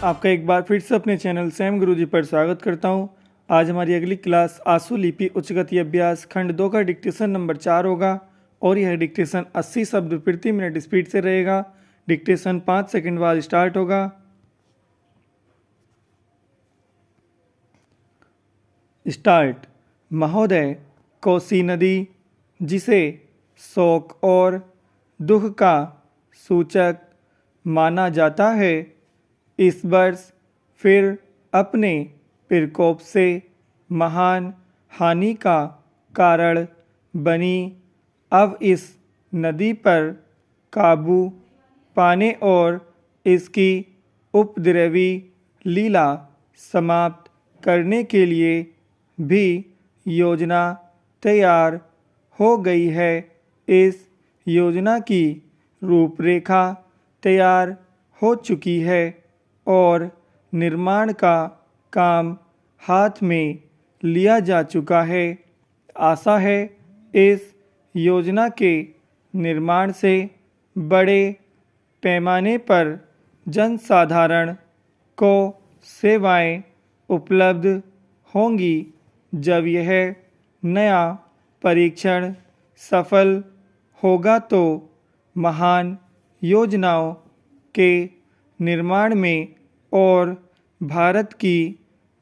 आपका एक बार फिर से अपने चैनल सैम गुरुजी पर स्वागत करता हूं। आज हमारी अगली क्लास आंसू लिपि उच्चगति अभ्यास खंड 2 का डिक्टेशन नंबर 4 होगा और यह डिक्टेशन 80 शब्द प्रति मिनट स्पीड से रहेगा। डिक्टेशन 5 सेकंड बाद स्टार्ट होगा। स्टार्ट। महोदय, कोसी नदी, जिसे शोक और दुख का सूचक माना जाता है, इस वर्ष फिर अपने प्रकोप से महान हानि का कारण बनी। अब इस नदी पर काबू पाने और इसकी उपद्रवी लीला समाप्त करने के लिए भी योजना तैयार हो गई है। इस योजना की रूपरेखा तैयार हो चुकी है और निर्माण का काम हाथ में लिया जा चुका है। आशा है इस योजना के निर्माण से बड़े पैमाने पर जनसाधारण को सेवाएं उपलब्ध होंगी। जब यह नया परीक्षण सफल होगा तो महान योजनाओं के निर्माण में और भारत की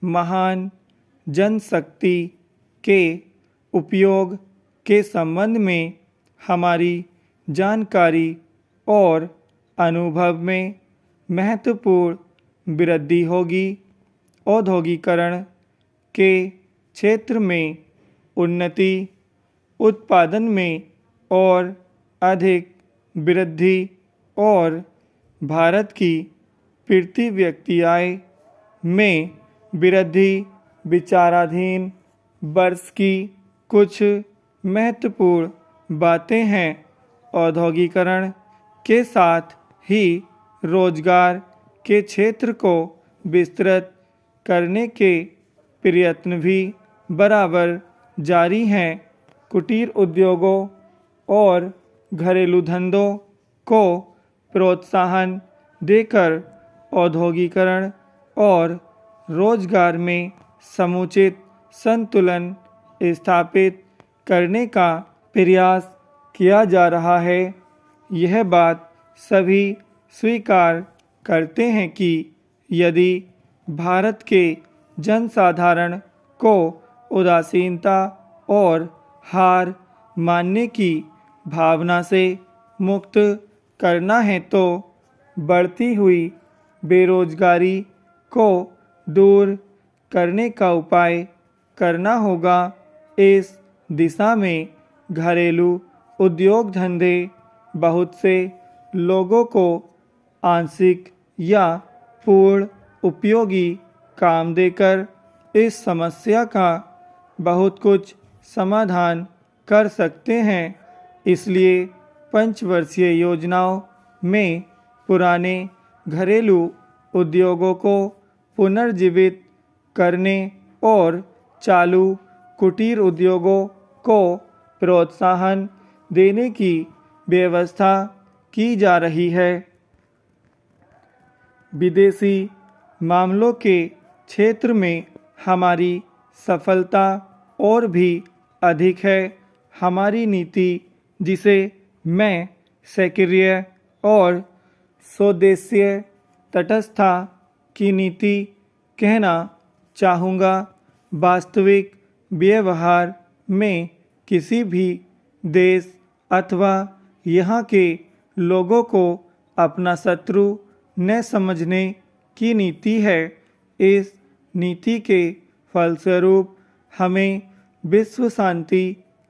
महान जनशक्ति के उपयोग के संबंध में हमारी जानकारी और अनुभव में महत्वपूर्ण वृद्धि होगी। औद्योगिकरण के क्षेत्र में उन्नति, उत्पादन में और अधिक वृद्धि और भारत की प्रति व्यक्ति आय में वृद्धि विचाराधीन वर्ष की कुछ महत्वपूर्ण बातें हैं। औद्योगिकरण के साथ ही रोजगार के क्षेत्र को विस्तृत करने के प्रयत्न भी बराबर जारी हैं। कुटीर उद्योगों और घरेलू धंधों को प्रोत्साहन देकर औद्योगिकरण और रोजगार में समुचित संतुलन स्थापित करने का प्रयास किया जा रहा है। यह बात सभी स्वीकार करते हैं कि यदि भारत के जनसाधारण को उदासीनता और हार मानने की भावना से मुक्त करना है तो बढ़ती हुई बेरोजगारी को दूर करने का उपाय करना होगा। इस दिशा में घरेलू उद्योग धंधे बहुत से लोगों को आंशिक या पूर्ण उपयोगी काम देकर इस समस्या का बहुत कुछ समाधान कर सकते हैं। इसलिए पंचवर्षीय योजनाओं में पुराने घरेलू उद्योगों को पुनर्जीवित करने और चालू कुटीर उद्योगों को प्रोत्साहन देने की व्यवस्था की जा रही है। विदेशी मामलों के क्षेत्र में हमारी सफलता और भी अधिक है। हमारी नीति, जिसे मैं सक्रिय और स्वदेशीय तटस्थता की नीति कहना चाहूँगा, वास्तविक व्यवहार में किसी भी देश अथवा यहाँ के लोगों को अपना शत्रु न समझने की नीति है। इस नीति के फलस्वरूप हमें विश्व शांति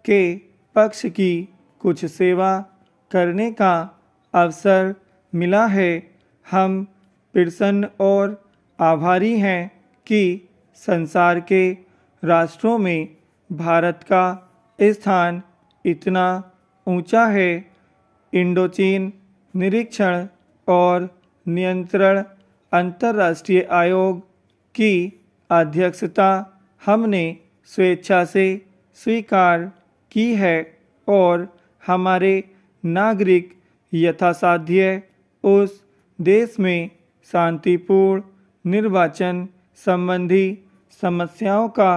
के पक्ष की कुछ सेवा करने का अवसर मिला है। हम प्रसन्न और आभारी हैं कि संसार के राष्ट्रों में भारत का स्थान इतना ऊंचा है। इंडोचीन निरीक्षण और नियंत्रण अंतर्राष्ट्रीय आयोग की अध्यक्षता हमने स्वेच्छा से स्वीकार की है और हमारे नागरिक यथासाध्य उस देश में शांतिपूर्ण निर्वाचन संबंधी समस्याओं का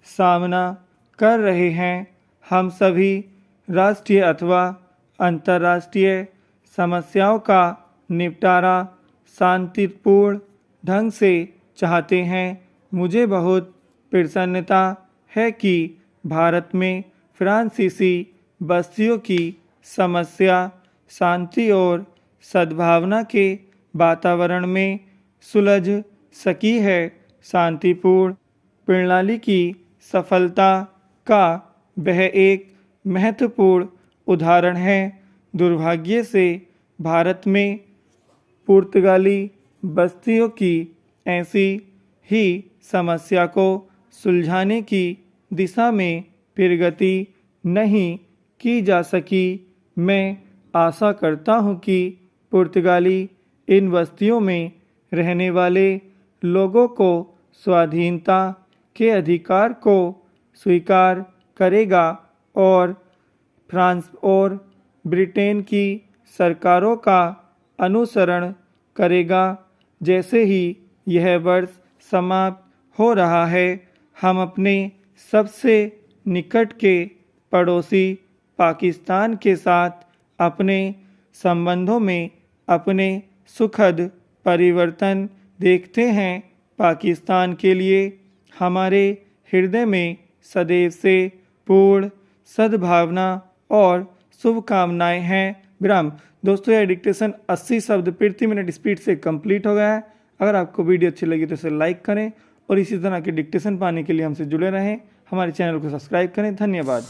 सामना कर रहे हैं। हम सभी राष्ट्रीय अथवा अंतर्राष्ट्रीय समस्याओं का निपटारा शांतिपूर्ण ढंग से चाहते हैं। मुझे बहुत प्रसन्नता है कि भारत में फ्रांसीसी बस्तियों की समस्या शांति और सद्भावना के वातावरण में सुलझ सकी है। शांतिपूर्ण प्रणाली की सफलता का वह एक महत्वपूर्ण उदाहरण है। दुर्भाग्य से भारत में पुर्तगाली बस्तियों की ऐसी ही समस्या को सुलझाने की दिशा में प्रगति नहीं की जा सकी। मैं आशा करता हूँ कि पुर्तगाली इन बस्तियों में रहने वाले लोगों को स्वाधीनता के अधिकार को स्वीकार करेगा और फ्रांस और ब्रिटेन की सरकारों का अनुसरण करेगा। जैसे ही यह वर्ष समाप्त हो रहा है, हम अपने सबसे निकट के पड़ोसी पाकिस्तान के साथ अपने संबंधों में अपने सुखद परिवर्तन देखते हैं। पाकिस्तान के लिए हमारे हृदय में सदैव से पूर्ण सद्भावना और शुभकामनाएं हैं। विराम। दोस्तों, यह डिक्टेशन 80 शब्द प्रति मिनट स्पीड से कंप्लीट हो गया है। अगर आपको वीडियो अच्छी लगी तो इसे लाइक करें और इसी तरह के डिक्टेशन पाने के लिए हमसे जुड़े रहें। हमारे चैनल को सब्सक्राइब करें। धन्यवाद।